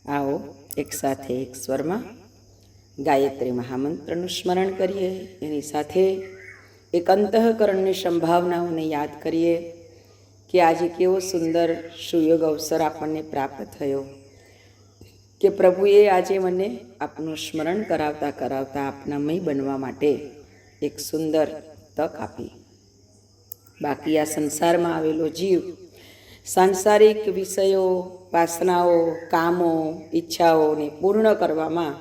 आओ एक साथे एक स्वर में गायत्री महामंत्रનું સ્મરણ કરીએ, એની સાથે એક અંતઃકરણની સંભાવનાઓને યાદ કરીએ કે આજે કેવો સુંદર સુયોગ અવસર આપણને પ્રાપ્ત થયો કે પ્રભુએ આજે મને આપનું સ્મરણ કરાવતા કરાવતા આપનામય બનવા માટે એક સુંદર તક આપી. બાકી આ સંસારમાં આવેલો જીવ સાંસારિક વિષયો, વાસનાઓ, કામો, ઈચ્છાઓને પૂર્ણ કરવામાં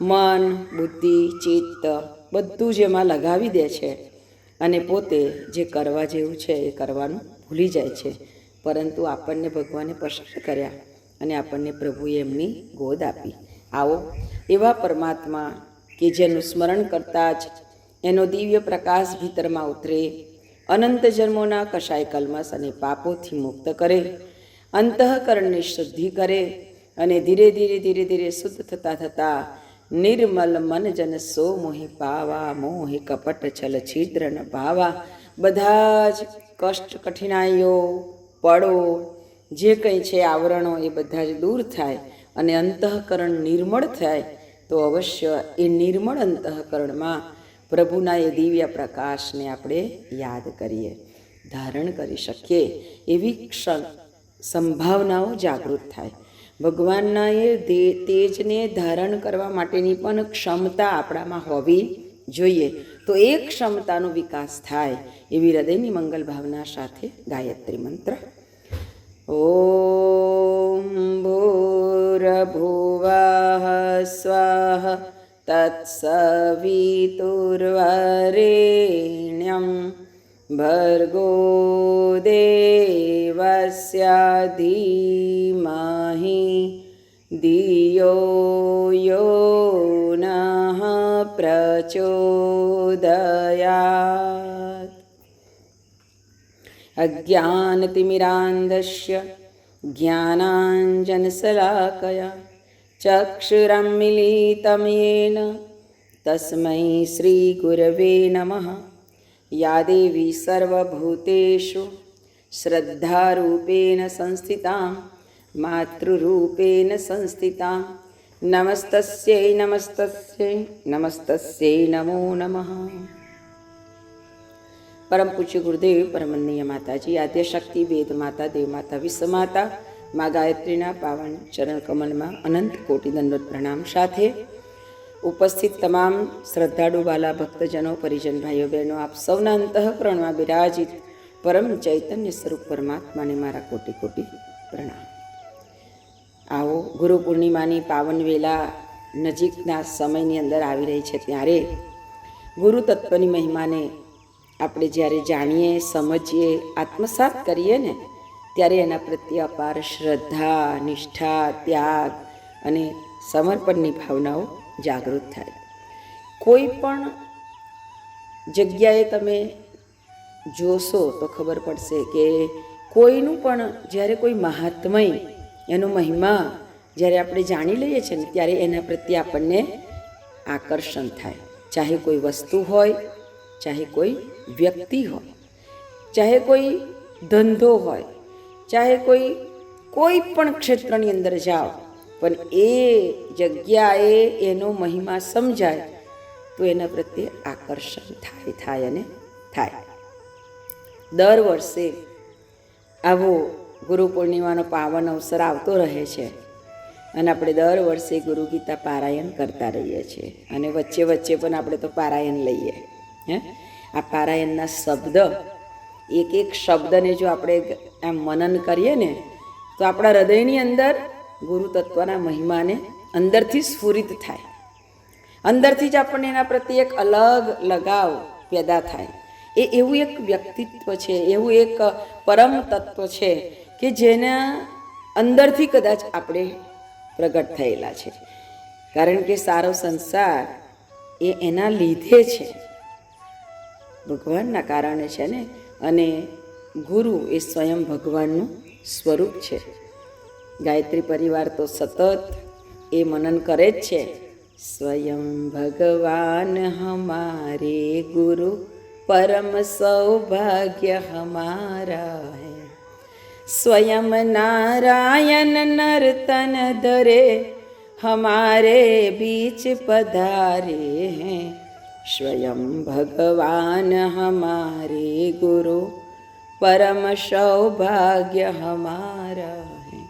મન, બુદ્ધિ, ચિત્ત બધું જ એમાં લગાવી દે છે અને પોતે જે કરવા જેવું છે એ કરવાનું ભૂલી જાય છે. પરંતુ આપણને ભગવાને પસંદ કર્યા અને આપણને પ્રભુએ એમની ગોદ આપી. આવો એવા પરમાત્મા કે જેનું સ્મરણ કરતાં જ એનો દિવ્ય પ્રકાશ ભીતરમાં ઉતરે, અનંત જન્મોના કશાય કલ્મસ અને પાપોથી મુક્ત કરે, અંતઃકરણની શુદ્ધિ કરે અને ધીરે ધીરે ધીરે ધીરે શુદ્ધ થતાં થતાં નિર્મલ મન જન સો મોહી પાવા, મોહે કપટ છલ છિદ્ર ન ભાવા. બધા જ કષ્ટ, કઠિનાઈઓ, પડો જે કંઈ છે આવરણો એ બધા જ દૂર થાય અને અંતઃકરણ નિર્મળ થાય તો અવશ્ય એ નિર્મળ અંતઃકરણમાં પ્રભુના એ દિવ્ય પ્રકાશને આપણે યાદ કરીએ, ધારણ કરી શકીએ એવી સંભાવનાઓ જાગૃત થાય. ભગવાનના એ તેજને ધારણ કરવા માટેની પણ ક્ષમતા આપણામાં હોવી જોઈએ. તો એ ક્ષમતાનો વિકાસ થાય એવી હૃદયની મંગલ ભાવના સાથે ગાયત્રી મંત્ર. ઓમ ભૂર્ભુવઃ સ્વઃ તત્સવિતુર્વરેણ્યં ભર્ગો દેવસ્ય ધીમહિ ધિયો યો નઃ પ્રચોદયાત. અજ્ઞાનતિમિરાન્ધસ્ય જ્ઞાનાંજનશલાકયા ચક્ષુરુન્મીલિतं येन તસ્मै શ્રીગુરવે નમઃ. યા દેવી સર્વભૂતેષુ શ્રદ્ધારૂપેણ સંસ્થિતા માતૃરૂપેણ સંસ્થિતા નમસ્તસ્યૈ નમસ્તસ્યૈ નમસ્તસ્યૈ નમો નમઃ. પરમ પૂજ્ય ગુરુદેવ પરમનીય માતાજી, આદ્યશક્તિ, વેદ માતા, દેવ માતા, વિશ્વ માતા મા ગાયત્રીના પાવન ચરણ કમલમાં અનંત કોટી દંડવત પ્રણામ સાથે ઉપસ્થિત તમામ શ્રદ્ધાળુ વાલા ભક્તજનો, પરિજન, ભાઈઓ બહેનો, આપ સૌના અંતઃકરણમાં બિરાજિત પરમ ચૈતન્ય સ્વરૂપ પરમાત્માને મારા કોટી કોટી પ્રણામ. આવો ગુરુ પૂર્ણિમાની પાવન વેલા નજીકના સમયની અંદર આવી રહી છે ત્યારે ગુરુ તત્વની મહિમાને આપણે જ્યારે જાણીએ, સમજીએ, આત્મસાત કરીએ ને ત્યારે એના પ્રત્યે અપાર શ્રદ્ધા, નિષ્ઠા, ત્યાગ અને સમર્પણની ભાવનાઓ જાગૃત થાય. કોઈ પણ જગ્યાએ તમે જોશો તો ખબર પડશે કે કોઈનું પણ જ્યારે કોઈ મહાત્મય, એનો મહિમા જ્યારે આપણે જાણી લઈએ છીએ ને ત્યારે એના પ્રત્યે આપણને આકર્ષણ થાય. ચાહે કોઈ વસ્તુ હોય, ચાહે કોઈ વ્યક્તિ હોય, ચાહે કોઈ ધંધો હોય, ચાહે કોઈ પણ ક્ષેત્રની અંદર જાઓ, પણ એ જગ્યાએ એનો મહિમા સમજાય તો એના પ્રત્યે આકર્ષણ થાય અને થાય. દર વર્ષે આવો ગુરુ પૂર્ણિમાનો પાવન અવસર આવતો રહે છે અને આપણે દર વર્ષે ગુરુ ગીતા પારાયણ કરતા રહીએ છીએ અને વચ્ચે વચ્ચે પણ આપણે તો પારાયણ લઈએ. આ પારાયણના શબ્દ, એક એક શબ્દને જો આપણે આમ મનન કરીએ ને તો આપણા હૃદયની અંદર ગુરુ તત્વના મહિમાને અંદરથી સ્ફુરિત થાય, અંદરથી જ આપણને એના પ્રત્યે એક અલગ લગાવ પેદા થાય. એ એવું એક વ્યક્તિત્વ છે, એવું એક પરમ તત્વ છે કે જેના અંદરથી કદાચ આપણે પ્રગટ થયેલા છે. કારણ કે સારો સંસાર એ એના લીધે છે, ભગવાનના કારણે છે ને. અને ગુરુ એ સ્વયં ભગવાનનું સ્વરૂપ છે. ગાયત્રી પરિવાર તો સતત એ મનન કરે જ છે, સ્વયં ભગવાન હમારે ગુરુ પરમ સૌભાગ્ય હમારા હૈ. स्वयं नारायण नर्तन धरे हमारे बीच पधारे हैं, स्वयं भगवान हमारे गुरु परम सौभाग्य हमारा है।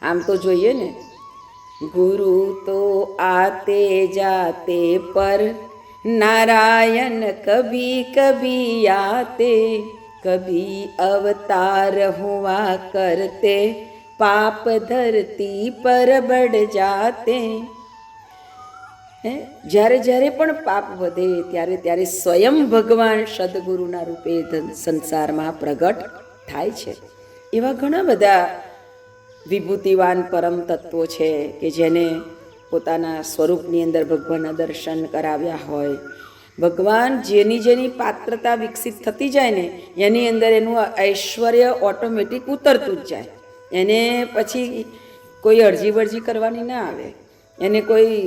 आम तो જોઈએ ને, गुरु तो आते जाते पर नारायण कभी कभी आते, कभी अवतार हुआ करते पाप धरती पर बढ़ जाते। જ્યારે જ્યારે પણ પાપ વધે ત્યારે ત્યારે સ્વયં ભગવાન સદગુરુના રૂપે સંસારમાં પ્રગટ થાય છે. એવા ઘણા બધા વિભૂતિવાન પરમ તત્વો છે કે જેને પોતાના સ્વરૂપની અંદર ભગવાનના દર્શન કરાવ્યા હોય. ભગવાન જેની જેની પાત્રતા વિકસિત થતી જાય ને એની અંદર એનું ઐશ્વર્ય ઓટોમેટિક ઉતરતું જ જાય. એને પછી કોઈ અરજી વરજી કરવાની ના આવે, એને કોઈ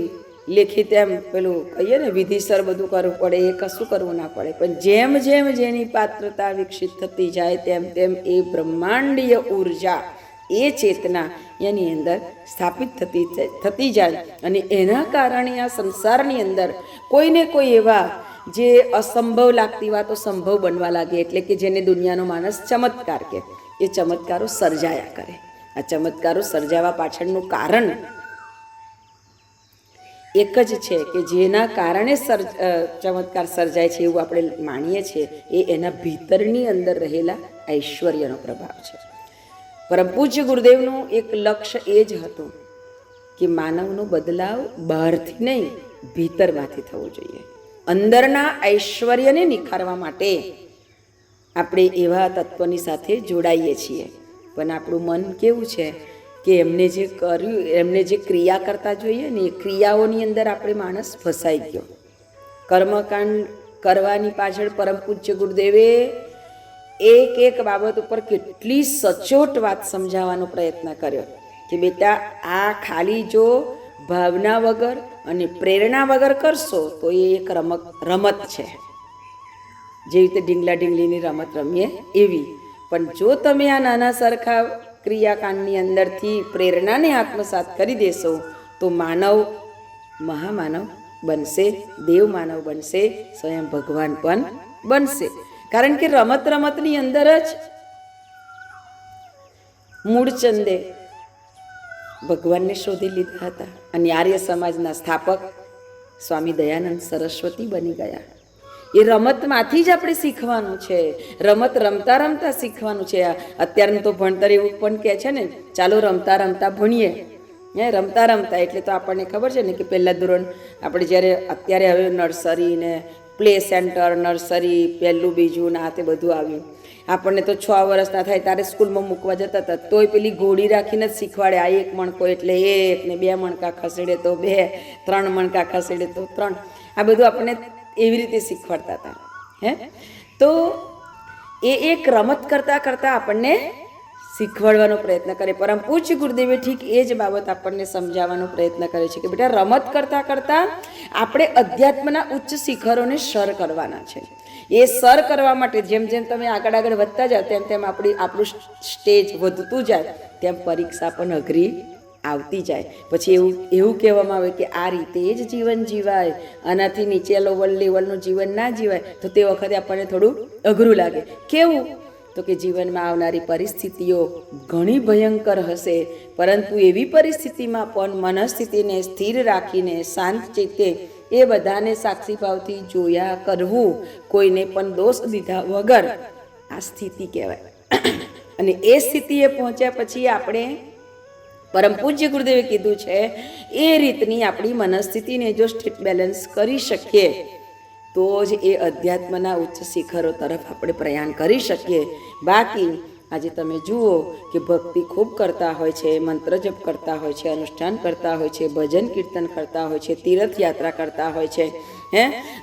લેખિત એમ પેલું કહીએ ને વિધિસર બધું કરવું પડે, એ કશું કરવું ના પડે. પણ જેમ જેમ જેની પાત્રતા વિકસિત થતી જાય તેમ તેમ એ બ્રહ્માંડીય ઉર્જા, એ ચેતના એની અંદર સ્થાપિત થતી જાય અને એના કારણે આ સંસારની અંદર કોઈને કોઈ એવા જે અસંભવ લાગતી વાતો સંભવ બનવા લાગે, એટલે કે જેને દુનિયાનો માણસ ચમત્કાર કહે, એ ચમત્કારો સર્જાયા કરે. આ ચમત્કારો સર્જાવા પાછળનું કારણ એક જ છે કે જેના કારણે ચમત્કાર સર્જાય છે એવું આપણે માનીએ છીએ, એ એના ભીતરની અંદર રહેલા ઐશ્વર્યનો પ્રભાવ છે. પરમ પૂજ્ય ગુરુદેવનું એક લક્ષ્ય એ જ હતું કે માનવનો બદલાવ બહારથી નહીં ભીતરમાંથી થવો જોઈએ. અંદરના ઐશ્વર્યને નિખારવા માટે આપણે એવા તત્વની સાથે જોડાઈએ છીએ. પણ આપણું મન કેવું છે કે એમને જે કર્યું, એમને જે ક્રિયા કરતા જોઈએ ને એ ક્રિયાઓની અંદર આપણે માણસ ફસાઈ ગયો. કર્મકાંડ કરવાની પાછળ પરમ પૂજ્ય ગુરુદેવે એક એક બાબત ઉપર કેટલી સચોટ વાત સમજાવવાનો પ્રયત્ન કર્યો કે બેટા, આ ખાલી જો ભાવના વગર અને પ્રેરણા વગર કરશો તો એ એક રમત છે, જેવી રીતે ઢીંગલા ઢીંગલીની રમત રમીએ એવી. પણ જો તમે આ નાના સરખા ક્રિયાકાંડની અંદરથી પ્રેરણાને આત્મસાત કરી દેશો તો માનવ મહામાનવ બનશે, દેવ માનવ બનશે, સ્વયં ભગવાન પણ બનશે. કારણ કે રમત રમતની અંદર જ મૂળચંદે ભગવાનને શોધી લીધા હતા અને આર્ય સમાજના સ્થાપક સ્વામી દયાનંદ સરસ્વતી બની ગયા. એ રમતમાંથી જ આપણે શીખવાનું છે, રમત રમતા રમતા શીખવાનું છે. અત્યારનું તો ભણતર એવું પણ કહે છે ને, ચાલો રમતા રમતા ભણીએ. રમતા રમતા એટલે તો આપણને ખબર છે ને કે પહેલાં ધોરણ આપણે જ્યારે, અત્યારે હવે નર્સરી ને પ્લે સેન્ટર, નર્સરી પહેલું બીજું ના તે બધું આવ્યું. આપણને તો 6 વર્ષના થાય ત્યારે સ્કૂલમાં મૂકવા જતા હતા તોય પેલી ઘોડી રાખીને જ શીખવાડે. આ 1 મણકો એટલે 1 ને 2 મણકા ખસેડે તો 2, 3 મણકા ખસેડે તો 3. આ બધું આપણને એવી રીતે શીખવાડતા હતા. તો એ એક રમત કરતાં કરતાં આપણને શીખવાડવાનો પ્રયત્ન કરે. પરમ પૂજ્ય ગુરુદેવે ઠીક એ જ બાબત આપણને સમજાવવાનો પ્રયત્ન કરે છે કે બેટા, રમત કરતાં કરતાં આપણે અધ્યાત્મના ઉચ્ચ શિખરોને સર કરવાના છે. એ સર કરવા માટે જેમ જેમ તમે આગળ આગળ વધતા જાઓ તેમ તેમ આપણું સ્ટેજ વધતું જાય તેમ પરીક્ષા પણ અઘરી આવતી જાય. પછી એવું કહેવામાં આવે કે આ રીતે જ જીવન જીવાય, આનાથી નીચે લેવલનું જીવન ના જીવાય. તો તે વખતે આપણને થોડું અઘરું લાગે. કેવું? તો કે જીવનમાં આવનારી પરિસ્થિતિઓ ઘણી ભયંકર હશે, પરંતુ એવી પરિસ્થિતિમાં પણ મનસ્થિતિને સ્થિર રાખીને શાંત ચિત્તે એ બધાને સાક્ષી ભાવથી જોયા કરવું, કોઈને પણ દોષ દીધા વગર, આ સ્થિતિ કહેવાય. અને એ સ્થિતિએ પહોંચ્યા પછી આપણે પરમ પૂજ્ય ગુરુદેવે કીધું છે એ રીતની આપણી મનસ્થિતિને જો સ્ટેટ બેલેન્સ કરી શકીએ તો જ એ અધ્યાત્મના ઉચ્ચ શિખરો તરફ આપણે પ્રયાણ કરી શકીએ. બાકી આજે તમે જુઓ કે ભક્તિ ખૂબ કરતા હોય છે, મંત્ર જપ કરતા હોય છે, અનુષ્ઠાન કરતા હોય છે, ભજન કીર્તન કરતા હોય છે, તીર્થયાત્રા કરતા હોય છે,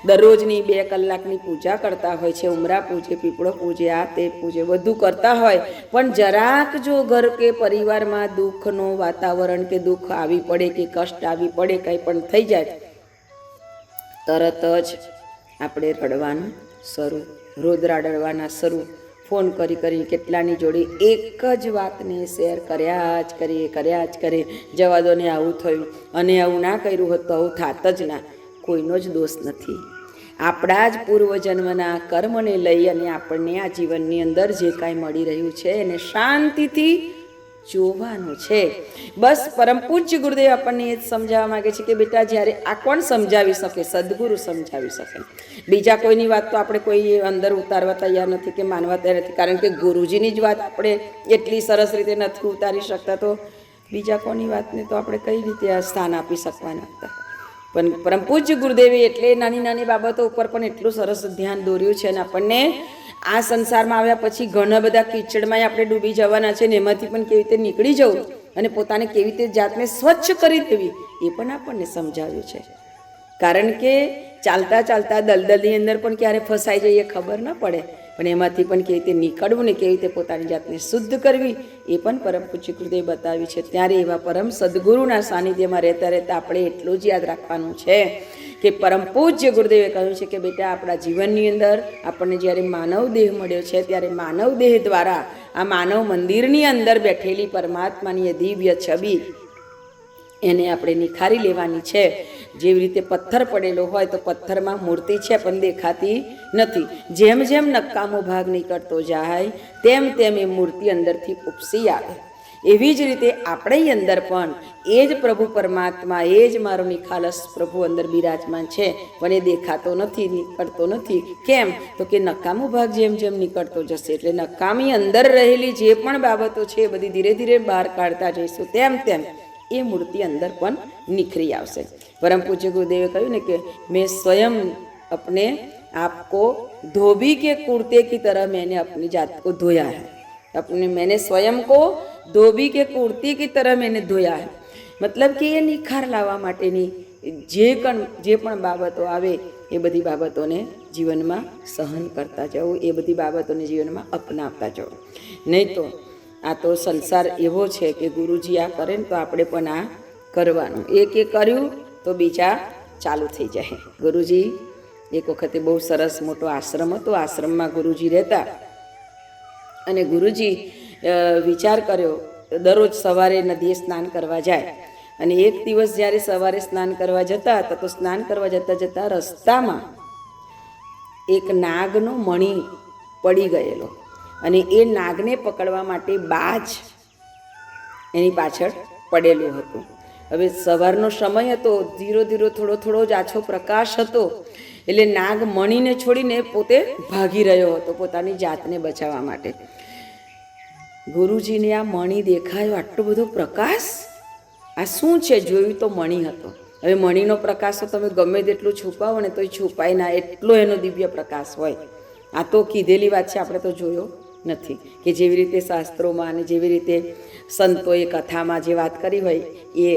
દરરોજની 2 કલાકની પૂજા કરતા હોય છે, ઉમરા પૂજે, પીપળો પૂજે, આ તે પૂજે, બધું કરતા હોય. પણ જરાક જો ઘર કે પરિવારમાં દુઃખનું વાતાવરણ કે દુઃખ આવી પડે કે કષ્ટ આવી પડે, કંઈ પણ થઈ જાય, તરત જ આપણે રડવાનું શરૂ, રોદરા ડળવાના શરૂ. ફોન કરી કેટલાની જોડે એક જ વાતને શેર કર્યા જ કરે, જવા દો ને આવું થયું, અને આવું ના કર્યું હોત તો આવું થાત જ ના. કોઈનો જ દોષ નથી. આપણા જ પૂર્વજન્મના કર્મને લઈ અને આપણને આ જીવનની અંદર જે કાંઈ મળી રહ્યું છે એને શાંતિથી જોવાનું છે. બસ પરમ પૂજ્ય ગુરુદેવ આપણને એ જ સમજાવવા માગે છે કે બેટા, જ્યારે આ કોણ સમજાવી શકે? સદગુરુ સમજાવી શકે. બીજા કોઈની વાત તો આપણે કોઈ અંદર ઉતારવા તૈયાર નથી કે માનવા તૈયાર નથી, કારણ કે ગુરુજીની જ વાત આપણે એટલી સરસ રીતે નથી ઉતારી શકતા, તો બીજા કોની વાતને તો આપણે કઈ રીતે સ્થાન આપી શકવાના હતા. પણ પરમ પૂજ્ય ગુરુદેવે એટલે નાની નાની બાબતો ઉપર પણ એટલું સરસ ધ્યાન દોર્યું છે. અને આપણને આ સંસારમાં આવ્યા પછી ઘણા બધા કીચડમાં આપણે ડૂબી જવાના છે, ને એમાંથી પણ કેવી રીતે નીકળી જવું અને પોતાને કેવી રીતે જાતને સ્વચ્છ કરી દેવી એ પણ આપણને સમજાવ્યું છે. કારણ કે ચાલતા ચાલતા દલદલની અંદર પણ ક્યારે ફસાઈ જઈએ ખબર ન પડે, પણ એમાંથી પણ કેવી રીતે નીકળવું ને કેવી રીતે પોતાની જાતને શુદ્ધ કરવી એ પણ પરમ પૂજ્ય ગુરુદેવ બતાવ્યું છે. ત્યારે એવા પરમ સદગુરુના સાનિધ્યમાં રહેતા રહેતા આપણે એટલું જ યાદ રાખવાનું છે કે પરમ પૂજ્ય ગુરુદેવે કહ્યું છે કે બેટા, આપણા જીવનની અંદર આપણને જ્યારે માનવ દેહ મળ્યો છે ત્યારે માનવ દેહ દ્વારા આ માનવ મંદિરની અંદર બેઠેલી પરમાત્માની દિવ્ય છબી એને આપણે નિખારી લેવાની છે. જેવી રીતે પથ્થર પડેલો હોય તો પથ્થરમાં મૂર્તિ છે પણ દેખાતી નથી. જેમ જેમ નકામો ભાગ નીકળતો જાય તેમ તેમ એ મૂર્તિ અંદરથી ઉપસી આવે. એવી જ રીતે આપણે અંદર પણ એ જ પ્રભુ પરમાત્મા, એ જ મારો નિખાલસ પ્રભુ અંદર બિરાજમાન છે, પણ એ દેખાતો નથી, નીકળતો નથી. કેમ? તો કે નકામો ભાગ જેમ જેમ નીકળતો જશે એટલે નકામી અંદર રહેલી જે પણ બાબતો છે એ બધી ધીરે ધીરે બહાર કાઢતા જઈશું, તેમ તેમ એ મૂર્તિ અંદર પણ નિખરી આવશે. પરમ પૂજ્ય ગુરુદેવે કહ્યું ને કે મેં સ્વયં अपने आप को धोबी के कुर्ते की तरह मैंने अपनी जात को धोया है. मैंने स्वयं को धोबी के कुर्ती की तरह मैंने धोया है. મતલબ કે એ નિખાર લાવવા માટેની જે પણ બાબતો આવે એ બધી બાબતોને જીવનમાં સહન કરતા જવું, એ બધી બાબતોને જીવનમાં અપનાવતા જવું. નહીં તો આ તો સંસાર એવો છે કે ગુરુજી આ કરે ને તો આપણે પણ આ કરવાનું. એક કર્યું તો બીજા ચાલુ થઈ જાય. ગુરુજી એક વખતે બહુ સરસ મોટો આશ્રમ હતો. આશ્રમમાં ગુરુજી રહેતા અને ગુરુજી વિચાર કર્યો, દરરોજ સવારે નદીએ સ્નાન કરવા જાય. અને એક દિવસ જ્યારે સવારે સ્નાન કરવા જતા હતા તો સ્નાન કરવા જતાં રસ્તામાં એક નાગનો મણી પડી ગયેલો, અને એ નાગને પકડવા માટે બાજ એની પાછળ પડેલું હતું. હવે સવારનો સમય હતો, ધીરો ધીરો થોડો જ આછો પ્રકાશ હતો, એટલે નાગ મણીને છોડીને પોતે ભાગી રહ્યો હતો પોતાની જાતને બચાવવા માટે. ગુરુજીને આ મણી દેખાયો, આટલો બધો પ્રકાશ, આ શું છે? જોયું તો મણી હતો. હવે મણીનો પ્રકાશ તો તમે ગમે તેટલું છુપાવો ને તો એ છુપાય ના, એટલો એનો દિવ્ય પ્રકાશ હોય. આ તો કીધેલી વાત છે, આપણે તો જોયો નથી. કે જેવી રીતે શાસ્ત્રોમાં અને જેવી રીતે સંતોએ કથામાં જે વાત કરી હોય એ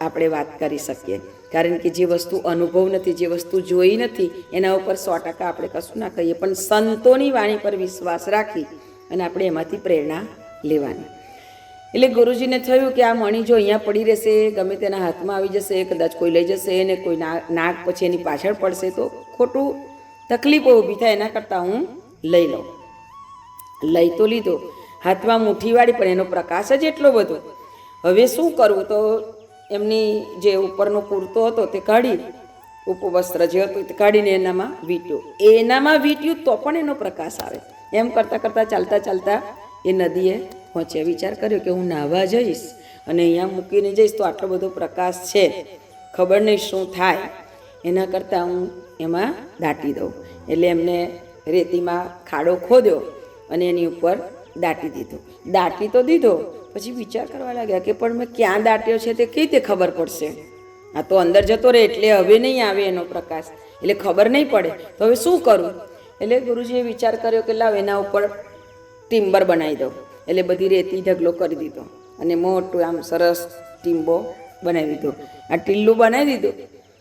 આપણે વાત કરી શકીએ. કારણ કે જે વસ્તુ અનુભવ નથી, જે વસ્તુ જોઈ નથી, એના ઉપર 100% આપણે કશું ના કહીએ, પણ સંતોની વાણી પર વિશ્વાસ રાખી અને આપણે એમાંથી પ્રેરણા લેવાની. એટલે ગુરુજીને થયું કે આ મણી જો અહીંયા પડી રહેશે, ગમે તેના હાથમાં આવી જશે, કદાચ કોઈ લઈ જશે ને કોઈ નાગ પછી એની પાછળ પડશે તો ખોટું તકલીફો ઊભી થાય, એના કરતાં હું લઈ લઉં. લઈ તો લીધો, હાથમાં મુઠ્ઠી વાળી, પણ એનો પ્રકાશ જ એટલો બધો. હવે શું કરવું? તો એમની જે ઉપરનો કુર્તો હતો તે કાઢી, ઉપવસ્ત્ર જે હતું તે કાઢીને એનામાં વીંટ્યું તો પણ એનો પ્રકાશ આવે. એમ કરતાં કરતાં ચાલતા એ નદીએ પહોંચ્યા. વિચાર કર્યો કે હું નાહવા જઈશ અને અહીંયા મૂકીને જઈશ તો આટલો બધો પ્રકાશ છે, ખબર નહીં શું થાય, એના કરતાં હું એમાં દાટી દઉં. એટલે એમને રેતીમાં ખાડો ખોદ્યો અને એની ઉપર દાટી દીધો. દાટી તો દીધો, પછી વિચાર કરવા લાગ્યા કે પણ મેં ક્યાં દાટ્યો છે તે કઈ રીતે ખબર પડશે? આ તો અંદર જતો રહે એટલે હવે નહીં આવે એનો પ્રકાશ, એટલે ખબર નહીં પડે, તો હવે શું કરું? એટલે ગુરુજીએ વિચાર કર્યો કે લાવ એના ઉપર ટિમ્બર બનાવી દઉં. એટલે બધી રેતી ઢગલો કરી દીધો અને મોટું આમ સરસ ટીમ્બો બનાવી દીધો. આ ટીલ્લું બનાવી દીધું.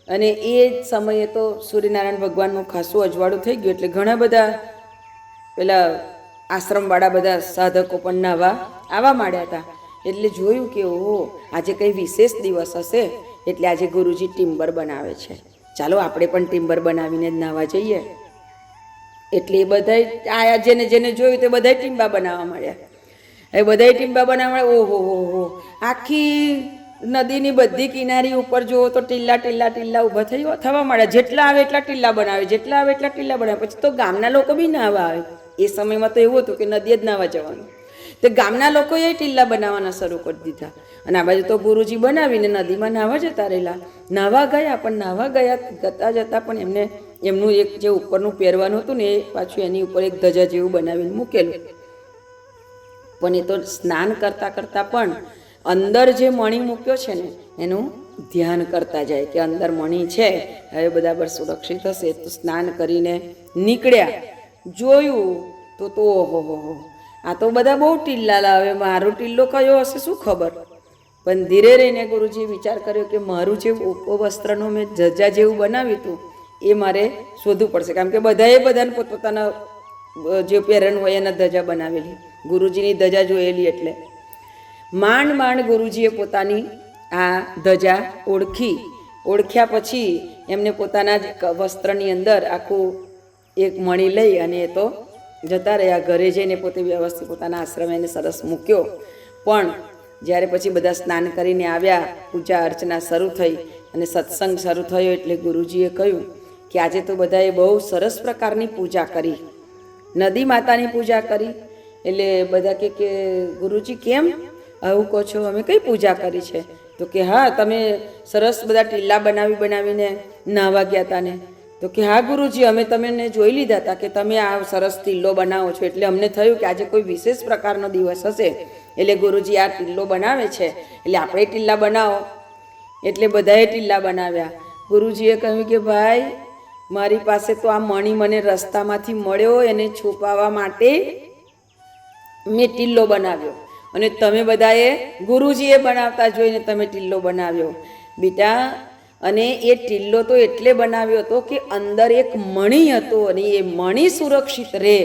અને એ જ સમયે તો સૂર્યનારાયણ ભગવાનનું ખાસું અજવાળું થઈ ગયું, એટલે ઘણા બધા પેલા આશ્રમવાળા બધા સાધકો પણ નાહવા આવવા માંડ્યા હતા. એટલે જોયું કે ઓહો, આજે કંઈ વિશેષ દિવસ હશે, એટલે આજે ગુરુજી ટિમ્બર બનાવે છે, ચાલો આપણે પણ ટિમ્બર બનાવીને જ નાહવા જઈએ. એટલે એ બધા આયા, જેને જેને જોયું તે બધા ટીમ્બા બનાવવા માંડ્યા. એ બધા ટીમ્બા બનાવવા માંડ્યા. ઓહો હો, આખી નદીની બધી કિનારી ઉપર જુઓ તો ટીલ્લા ટીલ્લા ટીલ્લા ઊભા થવા માંડ્યા. જેટલા આવે એટલા ટીલ્લા બનાવે, જેટલા આવે એટલા ટીલ્લા બનાવે. પછી તો ગામના લોકો બી નાહવા આવે. એ સમયમાં તો એવું હતું કે નદીએ જ નાહવા જવાનું. તો ગામના લોકોએ ટીલ્લા બનાવવાના શરૂ કરી દીધા. અને આ બાજુ તો ગુરુજી બનાવીને નદીમાં નાહવા જતા રહેલા. નાહવા ગયા, પણ નાહવા ગયા જતા જતા પણ એમને એમનું એક જે ઉપરનું પહેરવાનું હતું ને, એ પાછું એની ઉપર એક ધજા જેવું બનાવીને મૂકેલું. પણ એ તો સ્નાન કરતાં કરતાં પણ અંદર જે મણી મૂક્યો છે ને એનું ધ્યાન કરતા જાય કે અંદર મણી છે, હવે બરાબર સુરક્ષિત હશે. તો સ્નાન કરીને નીકળ્યા, જોયું તો ઓહો હો, આ તો બધા બહુ ટીલ્લા લાવે, મારો ટીલ્લો કયો હશે શું ખબર. પણ ધીરે રહીને ગુરુજીએ વિચાર કર્યો કે મારું જે ઉપવસ્ત્રનું મેં ધજા જેવું બનાવ્યું હતું એ મારે શોધવું પડશે. કારણ કે બધાને પોતપોતાના જે પહેરણ હોય એના ધજા બનાવેલી, ગુરુજીની ધજા જોયેલી. એટલે માંડ ગુરુજીએ પોતાની આ ધજા ઓળખ્યા પછી એમને પોતાના જ વસ્ત્રની અંદર આખું એક મણી લઈ અને એ તો જતા રહ્યા. ઘરે જઈને પોતે વ્યવસ્થિત પોતાના આશ્રમે એને સરસ મૂક્યો. પણ જ્યારે પછી બધા સ્નાન કરીને આવ્યા, પૂજા અર્ચના શરૂ થઈ અને સત્સંગ શરૂ થયો, એટલે ગુરુજીએ કહ્યું કે આજે તો બધાએ બહુ સરસ પ્રકારની પૂજા કરી, નદી માતાની પૂજા કરી. એટલે બધા કે ગુરુજી કેમ આવું કહો છો, અમે કઈ પૂજા કરી છે? તો કે હા, તમે સરસ બધા ટીલ્લા બનાવીને નાહવા ગયા હતા ને. તો કે હા ગુરુજી, અમે તમને જોઈ લીધા હતા કે તમે આ સરસ ટીલ્લો બનાવો છો, એટલે અમને થયું કે આજે કોઈ વિશેષ પ્રકારનો દિવસ હશે, એટલે ગુરુજી આ ટીલ્લો બનાવે છે, એટલે આપણે ટીલ્લા બનાવો. એટલે બધાએ ટીલ્લા બનાવ્યા. ગુરુજીએ કહ્યું કે ભાઈ, મારી પાસે તો આ મણી મને રસ્તામાંથી મળ્યો, એને છુપાવવા માટે મેં ટીલ્લો બનાવ્યો, અને તમે બધાએ ગુરુજીએ બનાવતા જોઈને તમે ટીલ્લો બનાવ્યો બેટા. અને એ ટીલ્લો તો એટલે બનાવ્યો હતો કે અંદર એક મણી હતો, અને એ મણી સુરક્ષિત રહે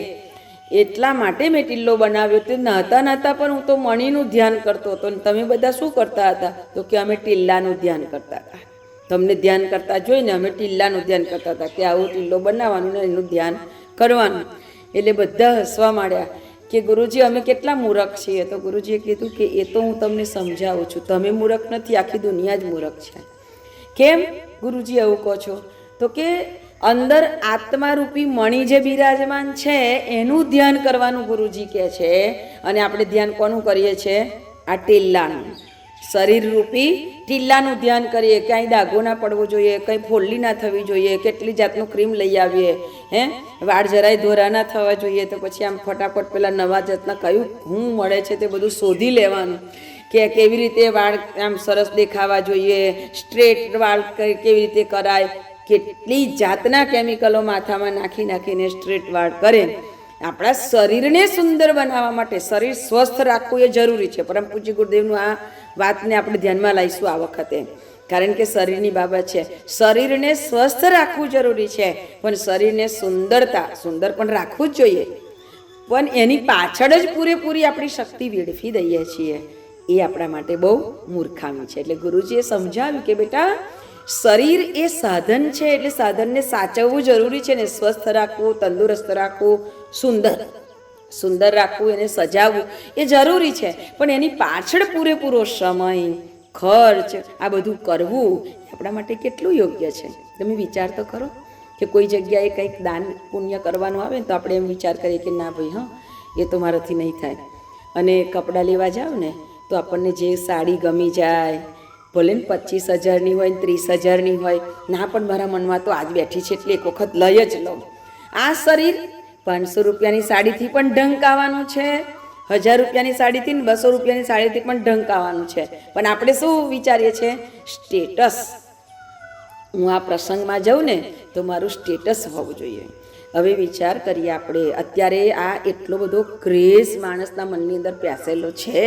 એટલા માટે મેં ટીલ્લો બનાવ્યો. તે નાહતા પણ હું તો મણીનું ધ્યાન કરતો હતો, અને તમે બધા શું કરતા હતા? તો કે અમે ટીલ્લાનું ધ્યાન કરતા હતા. તમને ધ્યાન કરતા જોઈને અમે ટીલ્લાનું ધ્યાન કરતા હતા કે આવું ટીલ્લો બનાવવાનું ને એનું ધ્યાન કરવાનું. એટલે બધા હસવા માંડ્યા કે ગુરુજી અમે કેટલા મૂરખ છીએ. તો ગુરુજીએ કીધું કે એ તો હું તમને સમજાવું છું, તમે મૂરખ નથી, આખી દુનિયા જ મૂરખ છે. કેમ ગુરુજી એવું કહો છો? તો કે અંદર આત્મારૂપી મણી જે બિરાજમાન છે એનું ધ્યાન કરવાનું ગુરુજી કહે છે. અને આપણે ધ્યાન કોનું કરીએ છીએ? આ ટીલ્લાનું, શરીરરૂપી ટીલ્લાનું ધ્યાન કરીએ. ક્યાંય ડાઘો ના પડવો જોઈએ, કંઈ ફોલ્લી ના થવી જોઈએ, કેટલી જાતનું ક્રીમ લઈ આવીએ, વાળ જરાય ધોરા ના થવા જોઈએ. તો પછી આમ ફટાફટ પેલા નવા જાતના કયું હું મળે છે તે બધું શોધી લેવાનું કે કેવી રીતે વાળ આમ સરસ દેખાવા જોઈએ, સ્ટ્રેટ વાળ કેવી રીતે કરાય. કેટલી જાતના કેમિકલો માથામાં નાખીને સ્ટ્રેટ વાળ કરે. આપણા શરીરને સુંદર બનાવવા માટે, શરીર સ્વસ્થ રાખવું એ જરૂરી છે. પરમ પૂજ્ય ગુરુદેવનું આ વાતને આપણે ધ્યાનમાં લાવીશું આ વખતે, કારણ કે શરીરની બાબત છે. શરીરને સ્વસ્થ રાખવું જરૂરી છે, પણ શરીરને સુંદર પણ રાખવું જ જોઈએ. પણ એની પાછળ જ પૂરેપૂરી આપણી શક્તિ વેડફી દઈએ છીએ, એ આપણા માટે બહુ મૂર્ખામી છે. એટલે ગુરુજીએ સમજાવ્યું કે બેટા, શરીર એ સાધન છે, એટલે સાધનને સાચવવું જરૂરી છે ને, સ્વસ્થ રાખવું, તંદુરસ્ત રાખવું, સુંદર રાખવું, એને સજાવવું એ જરૂરી છે. પણ એની પાછળ પૂરેપૂરો સમય, ખર્ચ, આ બધું કરવું આપણા માટે કેટલું યોગ્ય છે? તમે વિચાર તો કરો કે કોઈ જગ્યાએ કંઈક દાન પુણ્ય કરવાનું આવે ને તો આપણે એમ વિચાર કરીએ કે ના ભાઈ, હા એ તો મારાથી નહીં થાય. અને કપડાં લેવા જાવ ને તો આપણને જે સાડી ગમી જાય, ભલે ને 25,000ની હોય ને 30,000ની હોય, ના પણ મારા મનમાં તો આજ બેઠી છે એટલે એક વખત લઈ જ લઉં. આ શરીર 500 રૂપિયાની સાડીથી પણ ઢંકાવાનું છે, 1000 રૂપિયાની સાડીથી ને 200 રૂપિયાની સાડીથી પણ ઢંકાવાનું છે. પણ આપણે શું વિચારીએ છીએ? સ્ટેટસ. હું આ પ્રસંગમાં જાઉં ને તો મારું સ્ટેટસ હોવું જોઈએ. હવે વિચાર કરીએ આપણે, અત્યારે આ એટલો બધો ક્રેઝ માણસના મનની અંદર પેસેલો છે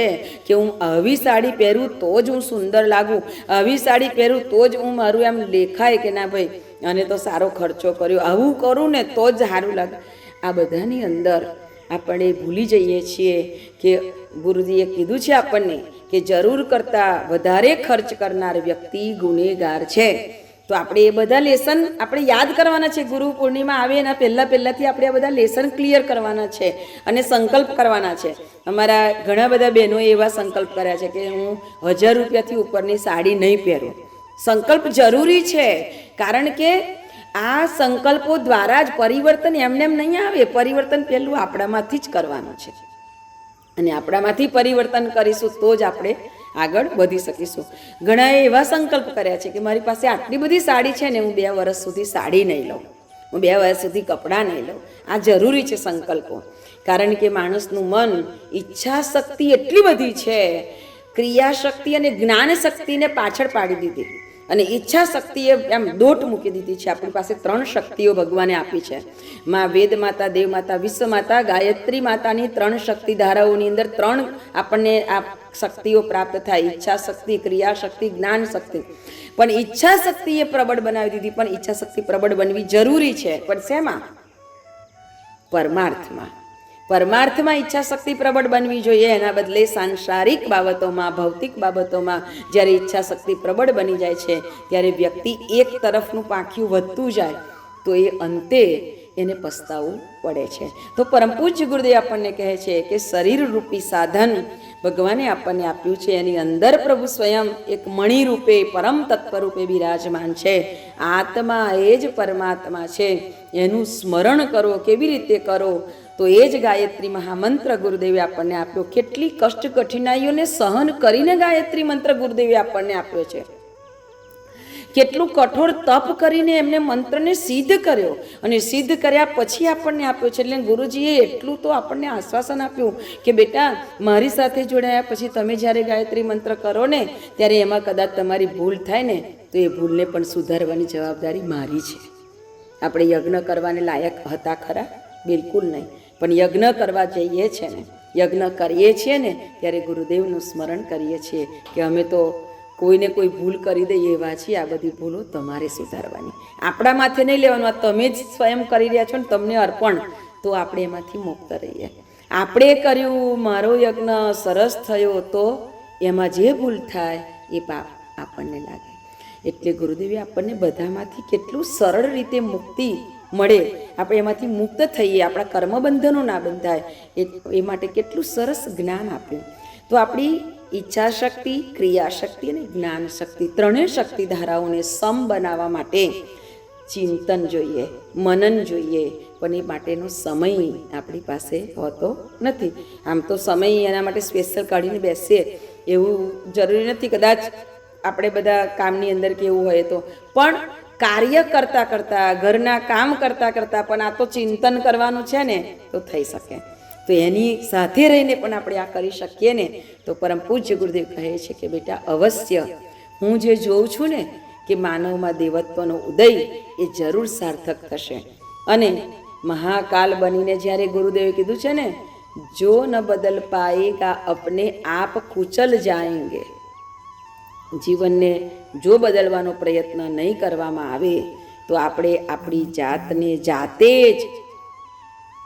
કે હું આવી સાડી પહેરું તો જ હું સુંદર લાગું, આવી સાડી પહેરું તો જ હું મારું એમ દેખાય કે ના ભાઈ અને તો સારો ખર્ચો કર્યો, આવું કરું ને તો જ સારું લાગે. આ બધાની અંદર આપણે ભૂલી જઈએ છીએ કે ગુરુજીએ કીધું છે આપણને કે જરૂર કરતાં વધારે ખર્ચ કરનાર વ્યક્તિ ગુનેગાર છે. તો આપણે એ બધા લેસન આપણે યાદ કરવાના છે. ગુરુ પૂર્ણિમા આવે એના પહેલાંથી આપણે આ બધા લેસન ક્લિયર કરવાના છે અને સંકલ્પ કરવાના છે. અમારા ઘણા બધા બહેનોએ એવા સંકલ્પ કર્યા છે કે હું 1000 રૂપિયાથી ઉપરની સાડી નહીં પહેરું. સંકલ્પ જરૂરી છે, કારણ કે આ સંકલ્પો દ્વારા જ પરિવર્તન એમને નહીં આવે. પરિવર્તન પહેલું આપણામાંથી જ કરવાનું છે, અને આપણામાંથી પરિવર્તન કરીશું તો જ આપણે આગળ વધી શકીશું. ઘણાએ એવા સંકલ્પ કર્યા છે કે મારી પાસે આટલી બધી સાડી છે ને હું 2 વર્ષ સુધી સાડી નહીં લઉં, હું 2 વર્ષ સુધી કપડાં નહીં લઉં. આ જરૂરી છે સંકલ્પો, કારણ કે માણસનું મન ઈચ્છા શક્તિ એટલી બધી છે, ક્રિયાશક્તિ અને જ્ઞાન શક્તિને પાછળ પાડી દીધી અને ઈચ્છા શક્તિએ એમ દોટ મૂકી દીધી છે. આપણી પાસે 3 શક્તિઓ ભગવાને આપી છે. માં વેદ માતા, દેવ માતા, વિશ્વ માતા, ગાયત્રી માતાની 3 શક્તિ ધારાઓની અંદર 3 આપણને આ શક્તિઓ પ્રાપ્ત થાય: ઈચ્છા શક્તિ, ક્રિયા શક્તિ, જ્ઞાન શક્તિ. પણ ઈચ્છા શક્તિ એ પ્રબળ બનાવી દીધી. પણ ઈચ્છા શક્તિ પ્રબળ બનવી જરૂરી છે, પણ શેમાં? પરમાર્થમાં. પરમાર્થમાં ઈચ્છા શક્તિ પ્રબળ બનવી જોઈએ. એના બદલે સાંસારિક બાબતોમાં, ભૌતિક બાબતોમાં જ્યારે ઈચ્છા શક્તિ પ્રબળ બની જાય છે ત્યારે વ્યક્તિ એક તરફનું પાંખિયું વધતું જાય તો એ અંતે એને પસ્તાવું પડે છે. તો પરમ પૂજ્ય ગુરુદેવ આપણને કહે છે કે શરીર રૂપી સાધન ભગવાને આપણને આપ્યું છે, એની અંદર પ્રભુ સ્વયં એક મણિ રૂપે, પરમ તત્વ રૂપે બિરાજમાન છે. આત્મા એ જ પરમાત્મા છે. એનું સ્મરણ કરો. કેવી રીતે કરો? તો એ જ ગાયત્રી મહામંત્ર ગુરુદેવે આપણને આપ્યો. કેટલી કષ્ટ કઠિનાઈઓને સહન કરીને ગાયત્રી મંત્ર ગુરુદેવે આપણને આપ્યો છે. કેટલું કઠોર તપ કરીને એમને મંત્રને સિદ્ધ કર્યો, અને સિદ્ધ કર્યા પછી આપણને આપ્યો છે. એટલે ગુરુજીએ એટલું તો આપણને આશ્વાસન આપ્યું કે બેટા, મારી સાથે જોડાયા પછી તમે જ્યારે ગાયત્રી મંત્ર કરો ને ત્યારે એમાં કદાચ તમારી ભૂલ થાય ને તો એ ભૂલને પણ સુધારવાની જવાબદારી મારી છે. આપણે યજ્ઞ કરવાને લાયક હતા ખરા? બિલકુલ નહીં. પણ યજ્ઞ કરવા જઈએ છીએ ને, યજ્ઞ કરીએ છીએ ને ત્યારે ગુરુદેવનું સ્મરણ કરીએ છીએ કે અમે તો કોઈને કોઈ ભૂલ કરી દઈએ એવા છીએ. આ બધી ભૂલો તમારે સુધારવાની, આપણા માથે નહીં લેવાનું. આ તમે જ સ્વયં કરી રહ્યા છો ને, તમને અર્પણ. તો આપણે એમાંથી મુક્ત રહીએ. આપણે કર્યું, મારો યજ્ઞ સરસ થયો, તો એમાં જે ભૂલ થાય એ પાપ આપણને લાગે. એટલે ગુરુદેવે આપણને બધામાંથી કેટલું સરળ રીતે મુક્તિ મળે, આપણે એમાંથી મુક્ત થઈએ, આપણા કર્મબંધનો ના બંધાય એ માટે કેટલું સરસ જ્ઞાન આપ્યું. તો આપણી ઈચ્છા શક્તિ, ક્રિયા શક્તિ અને જ્ઞાન શક્તિ, 3 શક્તિ ધારાઓને સમ બનાવવા માટે ચિંતન જોઈએ, મનન જોઈએ. પણ એ માટેનો સમય આપણી પાસે હોતો નથી. આમ તો સમય એના માટે સ્પેશિયલ કાઢીને બેસીએ એવું જરૂરી નથી. કદાચ આપણે બધા કામની અંદર કેવું હોય તો, પણ કાર્ય કરતાં કરતાં, ઘરના કામ કરતાં કરતાં પણ આ તો ચિંતન કરવાનું છે ને તો થઈ શકે. તો એની સાથે રહીને પણ આપણે આ કરી શકીએ ને તો પરમ પૂજ્ય ગુરુદેવ કહે છે કે બેટા, અવશ્ય હું જે જોઉં છું ને કે માનવમાં દેવત્વનો ઉદય એ જરૂર સાર્થક થશે. અને મહાકાલ બનીને જ્યારે ગુરુદેવે કીધું છે ને, જો ન બદલ પાએગા અપને આપ કુચલ જાએંગે, જીવનને જો બદલવાનો પ્રયત્ન નહીં કરવામાં આવે તો આપણે આપણી જાતને જાતે જ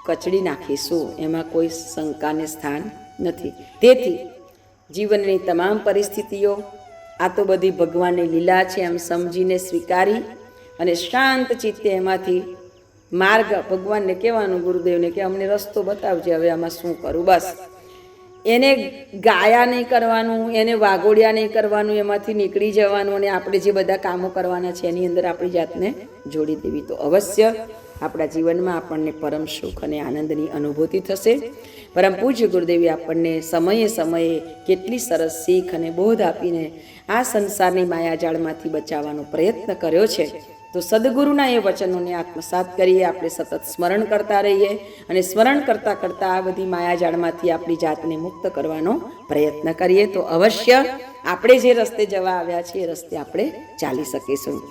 કચડી નાખીશું. એમાં કોઈ શંકાને સ્થાન નથી. તેથી જીવનની તમામ પરિસ્થિતિઓ આ તો બધી ભગવાનની લીલા છે એમ સમજીને સ્વીકારી અને શાંત ચિત્તે એમાંથી માર્ગ ભગવાનને કહેવાનું, ગુરુદેવને કે અમને રસ્તો બતાવજે, હવે આમાં શું કરું. બસ એને ગાયા નહીં કરવાનું, એને વાગોડિયા નહીં કરવાનું, એમાંથી નીકળી જવાનું અને આપણે જે બધા કામો કરવાના છે એની અંદર આપણી જાતને જોડી દેવી. તો અવશ્ય આપણા જીવનમાં આપણને પરમ સુખ અને આનંદની અનુભૂતિ થશે. પરમ પૂજ્ય ગુરુદેવે આપણને સમયે સમયે કેટલી સરસ શીખ અને બોધ આપીને આ સંસારની માયાજાળમાંથી બચાવવાનો પ્રયત્ન કર્યો છે. તો સદગુરુના એ વચનોને આત્મસાત કરીએ, આપણે સતત સ્મરણ કરતા રહીએ અને સ્મરણ કરતાં કરતાં આ બધી માયાજાળમાંથી આપણી જાતને મુક્ત કરવાનો પ્રયત્ન કરીએ. તો અવશ્ય આપણે જે રસ્તે જવા આવ્યા છીએ એ રસ્તે આપણે ચાલી શકીશું.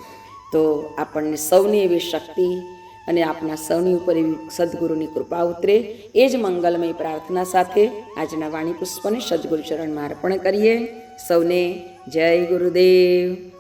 તો આપણને સૌની એવી શક્તિ અને આપણા સૌની ઉપર એવી સદગુરુની કૃપા ઉતરે એ જ મંગલમય પ્રાર્થના સાથે આજના વાણી પુષ્પને સદગુરુ ચરણમાં અર્પણ કરીએ. સૌને જય ગુરુદેવ.